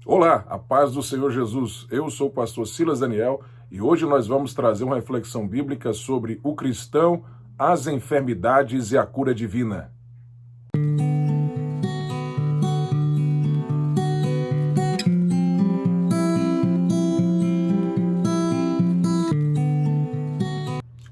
Olá, a paz do Senhor Jesus. Eu sou o pastor Silas Daniel e hoje nós vamos trazer uma reflexão bíblica sobre o cristão, as enfermidades e a cura divina.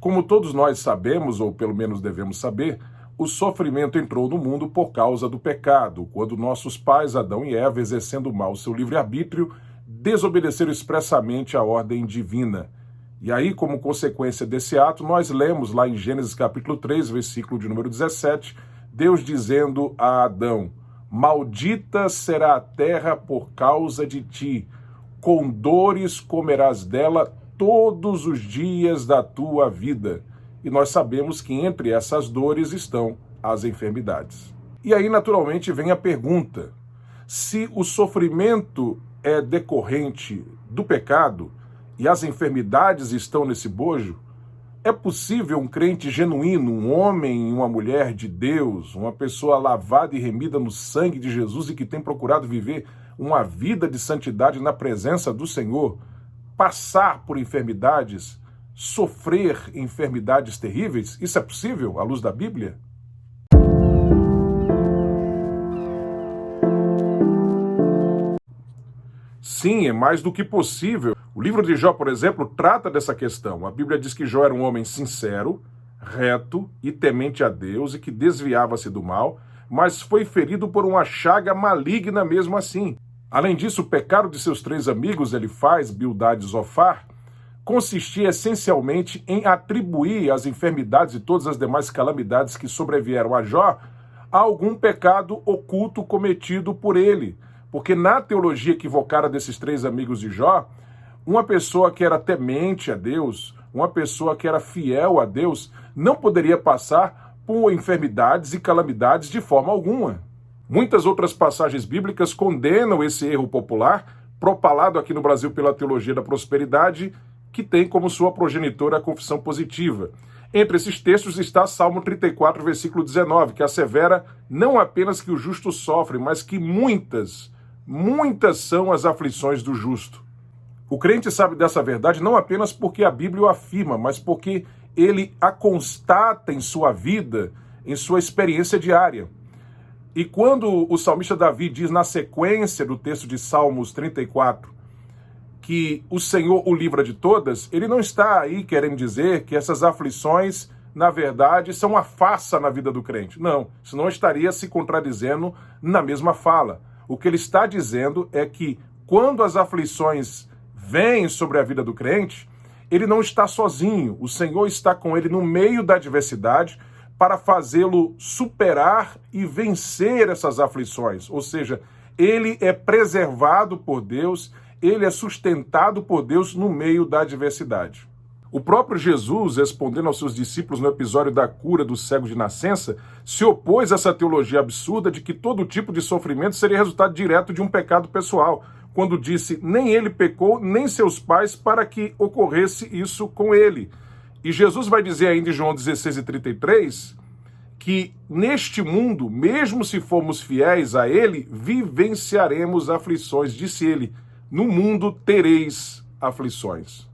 Como todos nós sabemos, ou pelo menos devemos saber, o sofrimento entrou no mundo por causa do pecado, quando nossos pais, Adão e Eva, exercendo mal seu livre-arbítrio, desobedeceram expressamente à ordem divina. E aí, como consequência desse ato, nós lemos lá em Gênesis capítulo 3, versículo de número 17, Deus dizendo a Adão: "Maldita será a terra por causa de ti, com dores comerás dela todos os dias da tua vida." E nós sabemos que entre essas dores estão as enfermidades. E aí, naturalmente, vem a pergunta: se o sofrimento é decorrente do pecado e as enfermidades estão nesse bojo, é possível um crente genuíno, um homem e uma mulher de Deus, uma pessoa lavada e remida no sangue de Jesus e que tem procurado viver uma vida de santidade na presença do Senhor, passar por enfermidades, sofrer enfermidades terríveis? Isso é possível à luz da Bíblia? Sim, é mais do que possível. O livro de Jó, por exemplo, trata dessa questão. A Bíblia diz que Jó era um homem sincero, reto e temente a Deus e que desviava-se do mal, mas foi ferido por uma chaga maligna mesmo assim. Além disso, o pecado de seus três amigos, Elifaz, Bildade e Zofar, consistia essencialmente em atribuir as enfermidades e todas as demais calamidades que sobrevieram a Jó a algum pecado oculto cometido por ele. Porque na teologia equivocada desses três amigos de Jó, uma pessoa que era temente a Deus, uma pessoa que era fiel a Deus, não poderia passar por enfermidades e calamidades de forma alguma. Muitas outras passagens bíblicas condenam esse erro popular, propalado aqui no Brasil pela teologia da prosperidade, que tem como sua progenitora a confissão positiva. Entre esses textos está Salmo 34, versículo 19, que assevera não apenas que o justo sofre, mas que muitas são as aflições do justo. O crente sabe dessa verdade não apenas porque a Bíblia o afirma, mas porque ele a constata em sua vida, em sua experiência diária. E quando o salmista Davi diz na sequência do texto de Salmos 34 que o Senhor o livra de todas, ele não está aí querendo dizer que essas aflições, na verdade, são uma farsa na vida do crente. Não, senão estaria se contradizendo na mesma fala. O que ele está dizendo é que quando as aflições vêm sobre a vida do crente, ele não está sozinho. O Senhor está com ele no meio da adversidade para fazê-lo superar e vencer essas aflições. Ou seja, ele é preservado por Deus, ele é sustentado por Deus no meio da adversidade. O próprio Jesus, respondendo aos seus discípulos no episódio da cura do cego de nascença, se opôs a essa teologia absurda de que todo tipo de sofrimento seria resultado direto de um pecado pessoal, quando disse: nem ele pecou, nem seus pais, para que ocorresse isso com ele. E Jesus vai dizer ainda em João 16:33, que neste mundo, mesmo se formos fiéis a ele, vivenciaremos aflições. Disse ele: no mundo tereis aflições.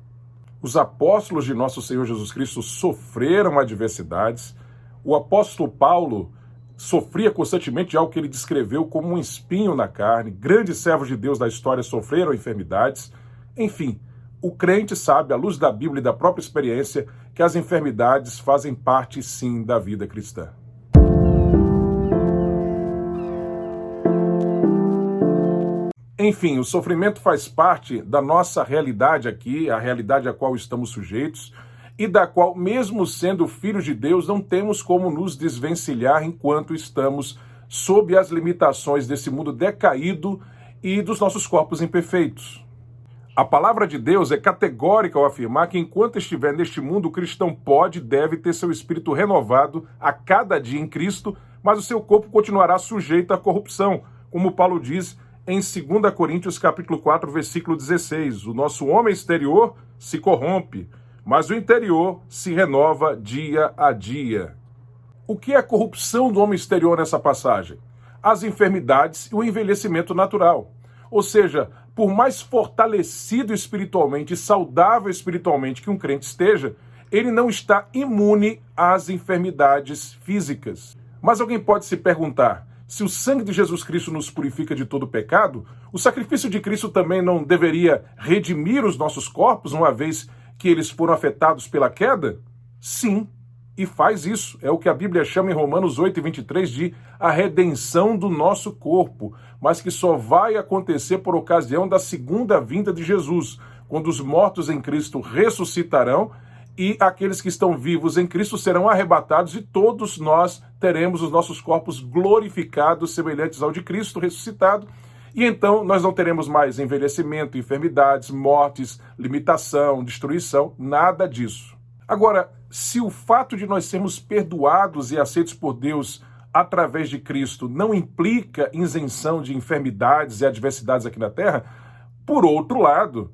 Os apóstolos de nosso Senhor Jesus Cristo sofreram adversidades. O apóstolo Paulo sofria constantemente de algo que ele descreveu como um espinho na carne. Grandes servos de Deus da história sofreram enfermidades. Enfim, o crente sabe, à luz da Bíblia e da própria experiência, que as enfermidades fazem parte, sim, da vida cristã. Enfim, o sofrimento faz parte da nossa realidade aqui, a realidade a qual estamos sujeitos, e da qual, mesmo sendo filhos de Deus, não temos como nos desvencilhar enquanto estamos sob as limitações desse mundo decaído e dos nossos corpos imperfeitos. A palavra de Deus é categórica ao afirmar que enquanto estiver neste mundo, o cristão pode e deve ter seu espírito renovado a cada dia em Cristo, mas o seu corpo continuará sujeito à corrupção, como Paulo diz em 2 Coríntios capítulo 4, versículo 16. O nosso homem exterior se corrompe, mas o interior se renova dia a dia. O que é a corrupção do homem exterior nessa passagem? As enfermidades e o envelhecimento natural. Ou seja, por mais fortalecido espiritualmente e saudável espiritualmente que um crente esteja, ele não está imune às enfermidades físicas. Mas alguém pode se perguntar, se o sangue de Jesus Cristo nos purifica de todo pecado, o sacrifício de Cristo também não deveria redimir os nossos corpos, uma vez que eles foram afetados pela queda? Sim, e faz isso. É o que a Bíblia chama em Romanos 8:23 de a redenção do nosso corpo, mas que só vai acontecer por ocasião da segunda vinda de Jesus, quando os mortos em Cristo ressuscitarão e aqueles que estão vivos em Cristo serão arrebatados e todos nós teremos os nossos corpos glorificados, semelhantes ao de Cristo ressuscitado. E então nós não teremos mais envelhecimento, enfermidades, mortes, limitação, destruição, nada disso. Agora, se o fato de nós sermos perdoados e aceitos por Deus através de Cristo não implica isenção de enfermidades e adversidades aqui na Terra, por outro lado,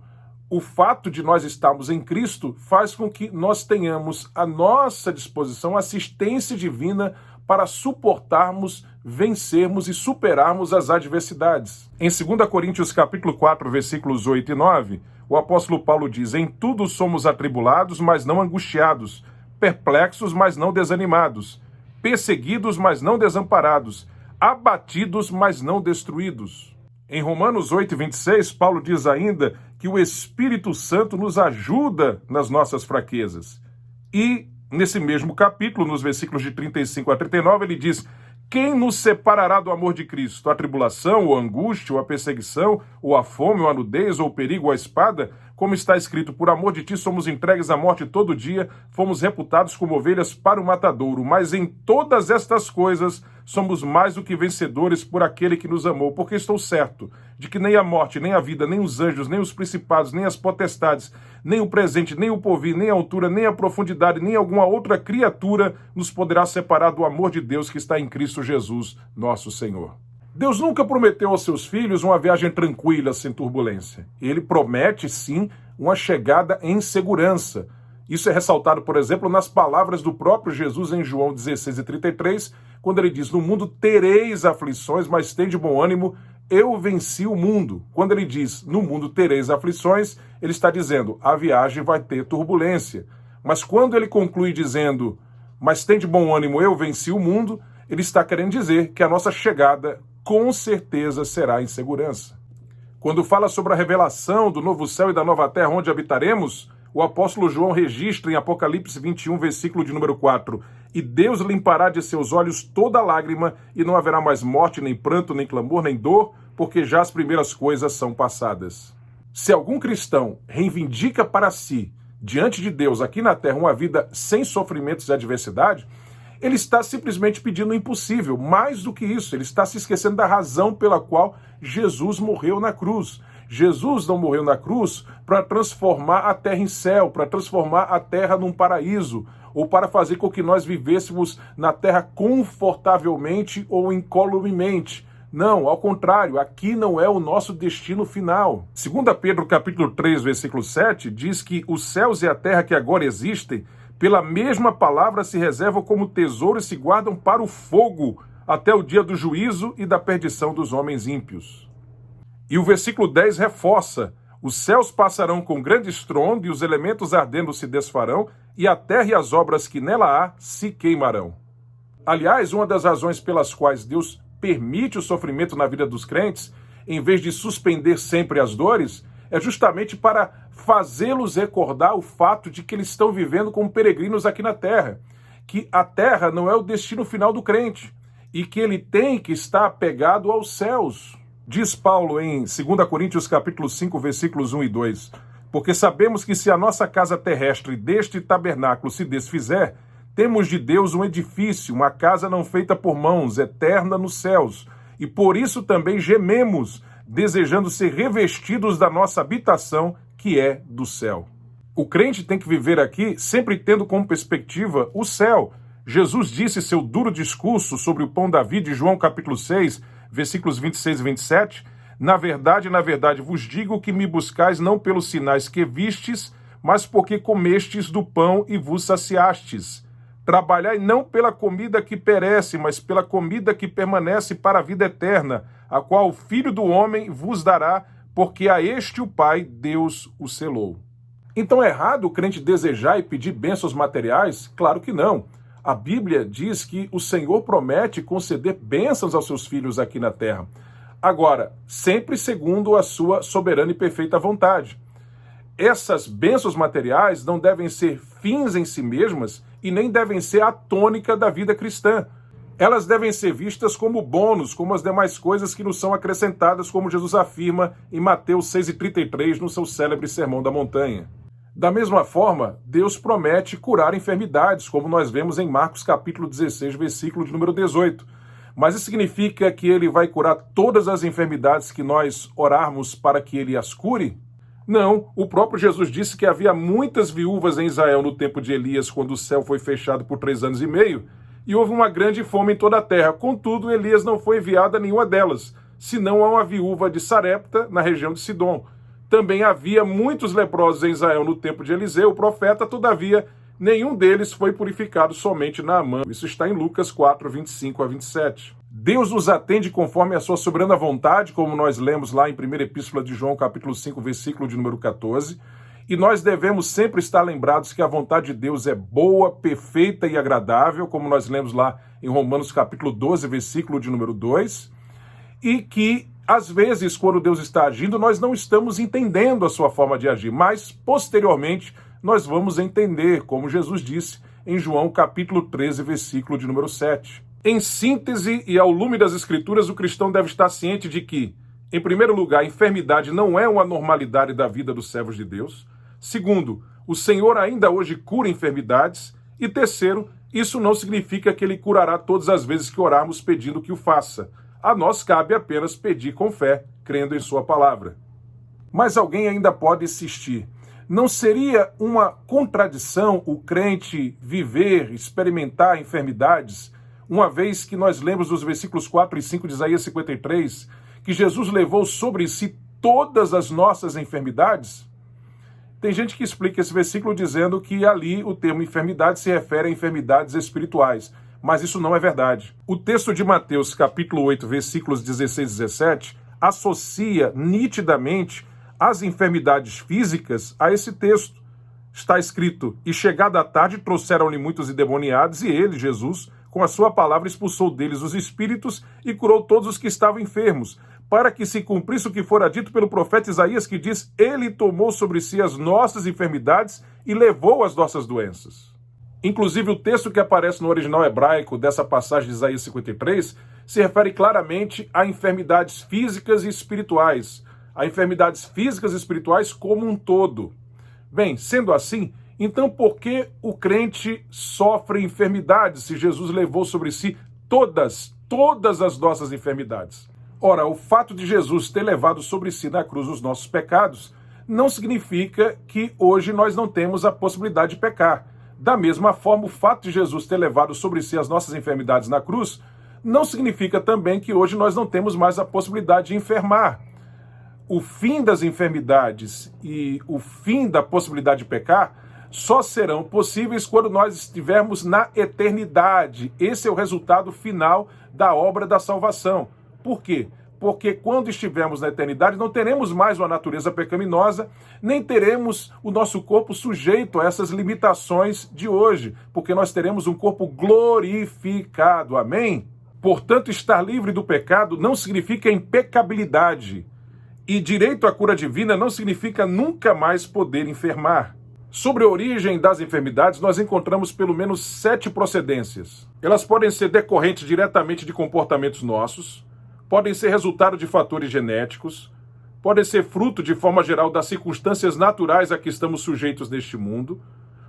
o fato de nós estarmos em Cristo faz com que nós tenhamos à nossa disposição assistência divina para suportarmos, vencermos e superarmos as adversidades. Em 2 Coríntios capítulo 4, versículos 8 e 9, o apóstolo Paulo diz: em tudo somos atribulados, mas não angustiados, perplexos, mas não desanimados, perseguidos, mas não desamparados, abatidos, mas não destruídos. Em Romanos 8:26, Paulo diz ainda que o Espírito Santo nos ajuda nas nossas fraquezas. E, nesse mesmo capítulo, nos versículos de 35 a 39, ele diz: quem nos separará do amor de Cristo? A tribulação, ou a angústia, ou a perseguição, ou a fome, ou a nudez, ou o perigo, ou a espada? Como está escrito, por amor de ti somos entregues à morte todo dia, fomos reputados como ovelhas para o matadouro. Mas em todas estas coisas somos mais do que vencedores por aquele que nos amou, porque estou certo de que nem a morte, nem a vida, nem os anjos, nem os principados, nem as potestades, nem o presente, nem o porvir, nem a altura, nem a profundidade, nem alguma outra criatura nos poderá separar do amor de Deus que está em Cristo Jesus, nosso Senhor. Deus nunca prometeu aos seus filhos uma viagem tranquila, sem turbulência. Ele promete, sim, uma chegada em segurança. Isso é ressaltado, por exemplo, nas palavras do próprio Jesus em João 16:33, quando ele diz: no mundo tereis aflições, mas tende bom ânimo, eu venci o mundo. Quando ele diz, no mundo tereis aflições, ele está dizendo, a viagem vai ter turbulência. Mas quando ele conclui dizendo, mas tende bom ânimo, eu venci o mundo, ele está querendo dizer que a nossa chegada com certeza será em segurança. Quando fala sobre a revelação do novo céu e da nova terra onde habitaremos, o apóstolo João registra em Apocalipse 21, versículo de número 4, e Deus limpará de seus olhos toda lágrima, e não haverá mais morte, nem pranto, nem clamor, nem dor, porque já as primeiras coisas são passadas. Se algum cristão reivindica para si, diante de Deus, aqui na terra, uma vida sem sofrimentos e adversidade, ele está simplesmente pedindo o impossível. Mais do que isso, ele está se esquecendo da razão pela qual Jesus morreu na cruz. Jesus não morreu na cruz para transformar a terra em céu, para transformar a terra num paraíso, ou para fazer com que nós vivêssemos na terra confortavelmente ou incolumemente. Não, ao contrário, aqui não é o nosso destino final. 2 Pedro capítulo 3, versículo 7, diz que os céus e a terra que agora existem, pela mesma palavra se reservam como tesouro e se guardam para o fogo, até o dia do juízo e da perdição dos homens ímpios. E o versículo 10 reforça: os céus passarão com grande estrondo e os elementos ardendo se desfarão, e a terra e as obras que nela há se queimarão. Aliás, uma das razões pelas quais Deus permite o sofrimento na vida dos crentes, em vez de suspender sempre as dores, é justamente para fazê-los recordar o fato de que eles estão vivendo como peregrinos aqui na terra, que a terra não é o destino final do crente e que ele tem que estar apegado aos céus. Diz Paulo em 2 Coríntios capítulo 5, versículos 1 e 2, porque sabemos que se a nossa casa terrestre deste tabernáculo se desfizer, temos de Deus um edifício, uma casa não feita por mãos, eterna nos céus, e por isso também gememos, desejando ser revestidos da nossa habitação, que é do céu. O crente tem que viver aqui sempre tendo como perspectiva o céu. Jesus disse seu duro discurso sobre o pão da vida, em João capítulo 6, versículos 26 e 27, na verdade, vos digo que me buscais não pelos sinais que vistes, mas porque comestes do pão e vos saciastes. Trabalhai não pela comida que perece, mas pela comida que permanece para a vida eterna, a qual o Filho do Homem vos dará, porque a este o Pai, Deus, o selou. Então é errado o crente desejar e pedir bênçãos materiais? Claro que não. A Bíblia diz que o Senhor promete conceder bênçãos aos seus filhos aqui na terra. Agora, sempre segundo a sua soberana e perfeita vontade. Essas bênçãos materiais não devem ser fins em si mesmas e nem devem ser a tônica da vida cristã. Elas devem ser vistas como bônus, como as demais coisas que nos são acrescentadas, como Jesus afirma em Mateus 6,33, no seu célebre Sermão da Montanha. Da mesma forma, Deus promete curar enfermidades, como nós vemos em Marcos capítulo 16, versículo de número 18. Mas isso significa que ele vai curar todas as enfermidades que nós orarmos para que ele as cure? Não, o próprio Jesus disse que havia muitas viúvas em Israel no tempo de Elias, quando o céu foi fechado por 3 anos e meio, e houve uma grande fome em toda a terra. Contudo, Elias não foi enviado a nenhuma delas, senão a uma viúva de Sarepta, na região de Sidom. Também havia muitos leprosos em Israel no tempo de Eliseu, o profeta, todavia, nenhum deles foi purificado, somente Naamã. Isso está em Lucas 4, 25 a 27. Deus nos atende conforme a sua soberana vontade, como nós lemos lá em 1ª Epístola de João, capítulo 5, versículo de número 14. E nós devemos sempre estar lembrados que a vontade de Deus é boa, perfeita e agradável, como nós lemos lá em Romanos capítulo 12, versículo de número 2. E que, às vezes, quando Deus está agindo, nós não estamos entendendo a sua forma de agir, mas, posteriormente, nós vamos entender, como Jesus disse em João capítulo 13, versículo de número 7. Em síntese e ao lume das Escrituras, o cristão deve estar ciente de que, em primeiro lugar, a enfermidade não é uma normalidade da vida dos servos de Deus. Segundo, o Senhor ainda hoje cura enfermidades. E terceiro, isso não significa que ele curará todas as vezes que orarmos pedindo que o faça. A nós cabe apenas pedir com fé, crendo em sua palavra. Mas alguém ainda pode insistir. Não seria uma contradição o crente viver, experimentar enfermidades, uma vez que nós lemos dos versículos 4 e 5 de Isaías 53, que Jesus levou sobre si todas as nossas enfermidades? Tem gente que explica esse versículo dizendo que ali o termo enfermidade se refere a enfermidades espirituais, mas isso não é verdade. O texto de Mateus, capítulo 8, versículos 16 e 17, associa nitidamente as enfermidades físicas a esse texto. Está escrito: e chegada a tarde trouxeram-lhe muitos endemoniados, e ele, Jesus, com a sua palavra expulsou deles os espíritos e curou todos os que estavam enfermos, para que se cumprisse o que fora dito pelo profeta Isaías, que diz: ele tomou sobre si as nossas enfermidades e levou as nossas doenças. Inclusive, o texto que aparece no original hebraico dessa passagem de Isaías 53 se refere claramente a enfermidades físicas e espirituais, a enfermidades físicas e espirituais como um todo. Bem, sendo assim, então por que o crente sofre enfermidades se Jesus levou sobre si todas as nossas enfermidades? Ora, o fato de Jesus ter levado sobre si na cruz os nossos pecados não significa que hoje nós não temos a possibilidade de pecar. Da mesma forma, o fato de Jesus ter levado sobre si as nossas enfermidades na cruz não significa também que hoje nós não temos mais a possibilidade de enfermar. O fim das enfermidades e o fim da possibilidade de pecar só serão possíveis quando nós estivermos na eternidade. Esse é o resultado final da obra da salvação. Por quê? Porque quando estivermos na eternidade não teremos mais uma natureza pecaminosa, nem teremos o nosso corpo sujeito a essas limitações de hoje, porque nós teremos um corpo glorificado. Amém? Portanto, estar livre do pecado não significa impecabilidade. E direito à cura divina não significa nunca mais poder enfermar. Sobre a origem das enfermidades, nós encontramos pelo menos 7 procedências. Elas podem ser decorrentes diretamente de comportamentos nossos, podem ser resultado de fatores genéticos, podem ser fruto, de forma geral, das circunstâncias naturais a que estamos sujeitos neste mundo,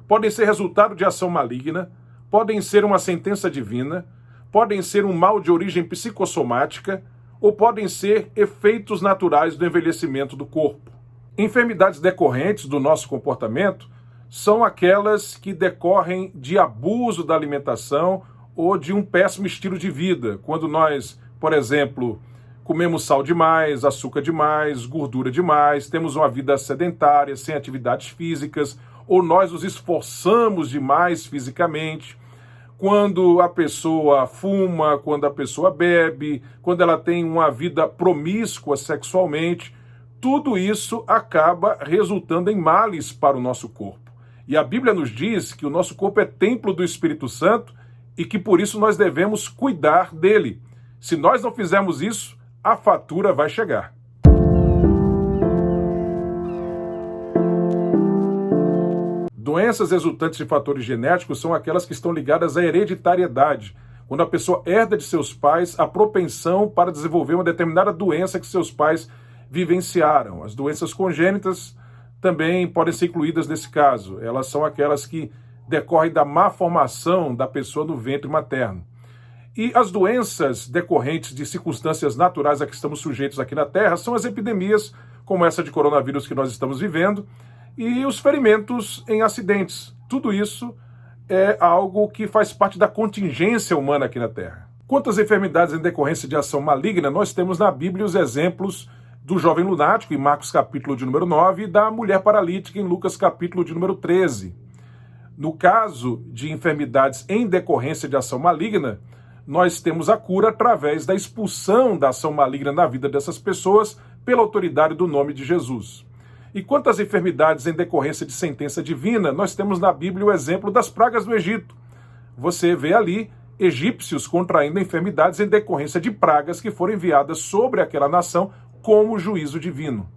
podem ser resultado de ação maligna, podem ser uma sentença divina, podem ser um mal de origem psicossomática, ou podem ser efeitos naturais do envelhecimento do corpo. Enfermidades decorrentes do nosso comportamento são aquelas que decorrem de abuso da alimentação ou de um péssimo estilo de vida. Quando nós, por exemplo, comemos sal demais, açúcar demais, gordura demais, temos uma vida sedentária, sem atividades físicas, ou nós nos esforçamos demais fisicamente. quando a pessoa fuma, quando a pessoa bebe, quando ela tem uma vida promíscua sexualmente, tudo isso acaba resultando em males para o nosso corpo. E a Bíblia nos diz que o nosso corpo é templo do Espírito Santo e que por isso nós devemos cuidar dele. Se nós não fizermos isso, a fatura vai chegar. Doenças resultantes de fatores genéticos são aquelas que estão ligadas à hereditariedade, quando a pessoa herda de seus pais a propensão para desenvolver uma determinada doença que seus pais vivenciaram. As doenças congênitas também podem ser incluídas nesse caso. Elas são aquelas que decorrem da má formação da pessoa no ventre materno. E as doenças decorrentes de circunstâncias naturais a que estamos sujeitos aqui na Terra são as epidemias, como essa de coronavírus que nós estamos vivendo, e os ferimentos em acidentes. Tudo isso é algo que faz parte da contingência humana aqui na Terra. Quanto às enfermidades em decorrência de ação maligna, nós temos na Bíblia os exemplos do jovem lunático, em Marcos capítulo de número 9, e da mulher paralítica, em Lucas capítulo de número 13. No caso de enfermidades em decorrência de ação maligna, nós temos a cura através da expulsão da ação maligna na vida dessas pessoas pela autoridade do nome de Jesus. E quanto às enfermidades em decorrência de sentença divina, nós temos na Bíblia o exemplo das pragas do Egito. Você vê ali egípcios contraindo enfermidades em decorrência de pragas que foram enviadas sobre aquela nação como juízo divino.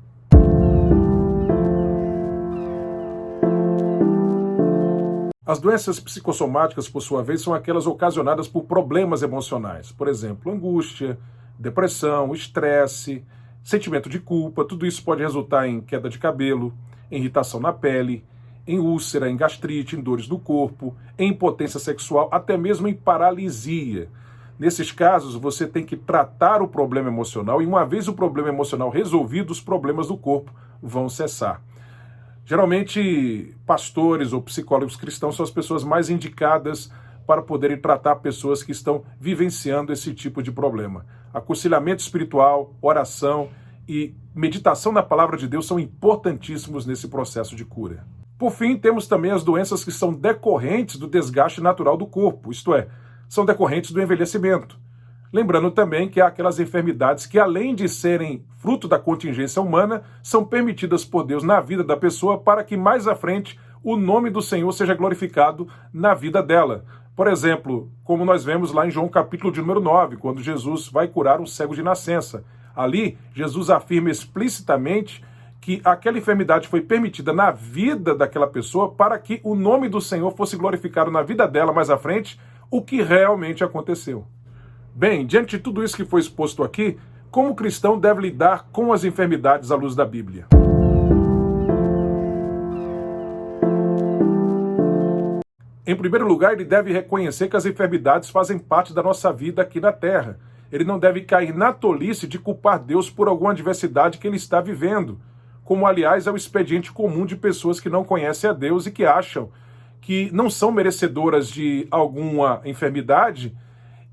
As doenças psicossomáticas, por sua vez, são aquelas ocasionadas por problemas emocionais. Por exemplo, angústia, depressão, estresse, sentimento de culpa. Tudo isso pode resultar em queda de cabelo, em irritação na pele, em úlcera, em gastrite, em dores no corpo, em impotência sexual, até mesmo em paralisia. Nesses casos, você tem que tratar o problema emocional e uma vez o problema emocional resolvido, os problemas do corpo vão cessar. Geralmente, pastores ou psicólogos cristãos são as pessoas mais indicadas para poderem tratar pessoas que estão vivenciando esse tipo de problema. Aconselhamento espiritual, oração e meditação na palavra de Deus são importantíssimos nesse processo de cura. Por fim, temos também as doenças que são decorrentes do desgaste natural do corpo, isto é, são decorrentes do envelhecimento. Lembrando também que há aquelas enfermidades que, além de serem fruto da contingência humana, são permitidas por Deus na vida da pessoa para que mais à frente o nome do Senhor seja glorificado na vida dela. Por exemplo, como nós vemos lá em João capítulo de número 9, quando Jesus vai curar um cego de nascença. Ali, Jesus afirma explicitamente que aquela enfermidade foi permitida na vida daquela pessoa para que o nome do Senhor fosse glorificado na vida dela mais à frente, o que realmente aconteceu. Bem, diante de tudo isso que foi exposto aqui, como o cristão deve lidar com as enfermidades à luz da Bíblia? Em primeiro lugar, ele deve reconhecer que as enfermidades fazem parte da nossa vida aqui na Terra. Ele não deve cair na tolice de culpar Deus por alguma adversidade que ele está vivendo, como, aliás, é o expediente comum de pessoas que não conhecem a Deus e que acham que não são merecedoras de alguma enfermidade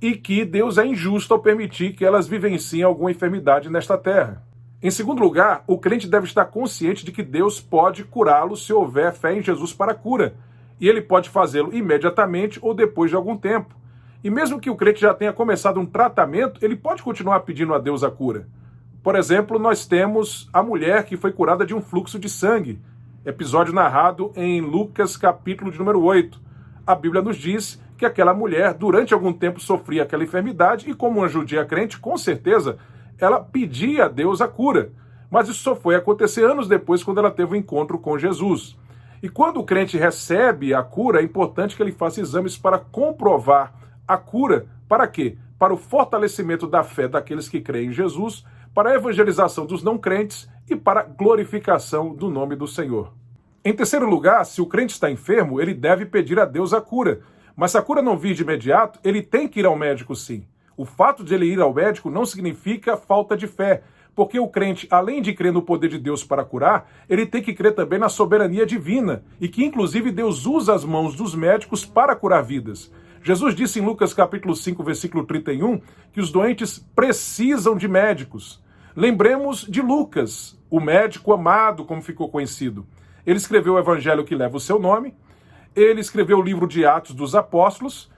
e que Deus é injusto ao permitir que elas vivenciem alguma enfermidade nesta terra. Em segundo lugar, o crente deve estar consciente de que Deus pode curá-lo se houver fé em Jesus para a cura. E ele pode fazê-lo imediatamente ou depois de algum tempo. E mesmo que o crente já tenha começado um tratamento, ele pode continuar pedindo a Deus a cura. Por exemplo, nós temos a mulher que foi curada de um fluxo de sangue. Episódio narrado em Lucas capítulo de número 8. A Bíblia nos diz que aquela mulher, durante algum tempo, sofria aquela enfermidade e, como uma judia crente, com certeza, ela pedia a Deus a cura. Mas isso só foi acontecer anos depois, quando ela teve um encontro com Jesus. E quando o crente recebe a cura, é importante que ele faça exames para comprovar a cura. Para quê? Para o fortalecimento da fé daqueles que creem em Jesus, para a evangelização dos não crentes e para a glorificação do nome do Senhor. Em terceiro lugar, se o crente está enfermo, ele deve pedir a Deus a cura. Mas se a cura não vir de imediato, ele tem que ir ao médico sim. O fato de ele ir ao médico não significa falta de fé, porque o crente, além de crer no poder de Deus para curar, ele tem que crer também na soberania divina, e que inclusive Deus usa as mãos dos médicos para curar vidas. Jesus disse em Lucas capítulo 5, versículo 31, que os doentes precisam de médicos. Lembremos de Lucas, o médico amado, como ficou conhecido. Ele escreveu o evangelho que leva o seu nome, ele escreveu o livro de Atos dos Apóstolos,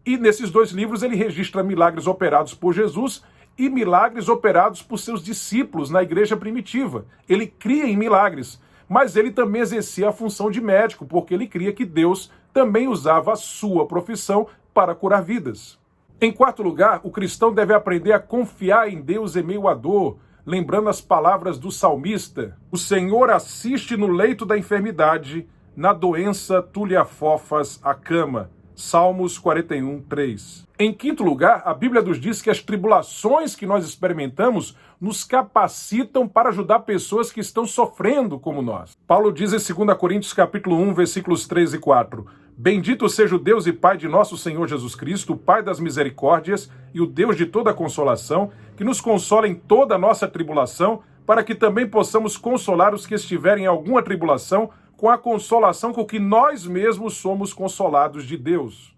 E nesses 2 livros ele registra milagres operados por Jesus e milagres operados por seus discípulos na igreja primitiva. Ele cria em milagres, mas ele também exercia a função de médico, porque ele cria que Deus também usava a sua profissão para curar vidas. Em 4º lugar, o cristão deve aprender a confiar em Deus em meio à dor, lembrando as palavras do salmista: o Senhor assiste no leito da enfermidade, na doença tu lhe afofas a cama. Salmos 41, 3. Em 5º lugar, a Bíblia nos diz que as tribulações que nós experimentamos nos capacitam para ajudar pessoas que estão sofrendo como nós. Paulo diz em 2 Coríntios capítulo 1, versículos 3 e 4: Bendito seja o Deus e Pai de nosso Senhor Jesus Cristo, o Pai das misericórdias e o Deus de toda consolação, que nos consola em toda a nossa tribulação, para que também possamos consolar os que estiverem em alguma tribulação, com a consolação com que nós mesmos somos consolados de Deus.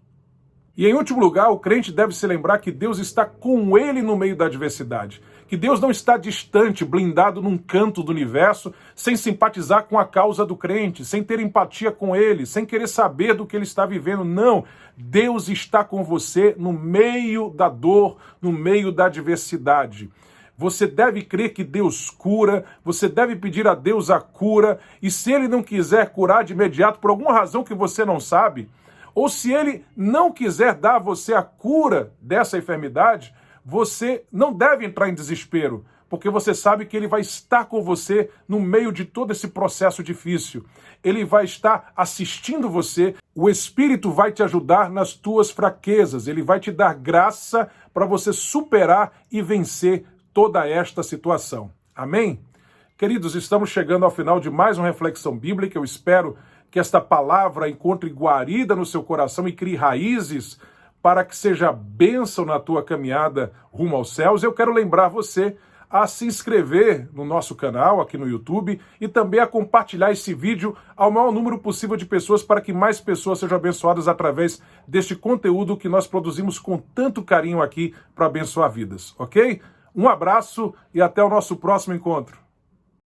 E em último lugar, o crente deve se lembrar que Deus está com ele no meio da adversidade, que Deus não está distante, blindado num canto do universo, sem simpatizar com a causa do crente, sem ter empatia com ele, sem querer saber do que ele está vivendo. Não, Deus está com você no meio da dor, no meio da adversidade. Você deve crer que Deus cura, você deve pedir a Deus a cura, e se ele não quiser curar de imediato, por alguma razão que você não sabe, ou se ele não quiser dar a você a cura dessa enfermidade, você não deve entrar em desespero, porque você sabe que ele vai estar com você no meio de todo esse processo difícil. Ele vai estar assistindo você, o Espírito vai te ajudar nas tuas fraquezas, ele vai te dar graça para você superar e vencer toda esta situação. Amém? Queridos, estamos chegando ao final de mais uma reflexão bíblica. Eu espero que esta palavra encontre guarida no seu coração e crie raízes para que seja bênção na tua caminhada rumo aos céus. Eu quero lembrar você a se inscrever no nosso canal aqui no YouTube e também a compartilhar esse vídeo ao maior número possível de pessoas para que mais pessoas sejam abençoadas através deste conteúdo que nós produzimos com tanto carinho aqui para abençoar vidas, ok? Um abraço e até o nosso próximo encontro.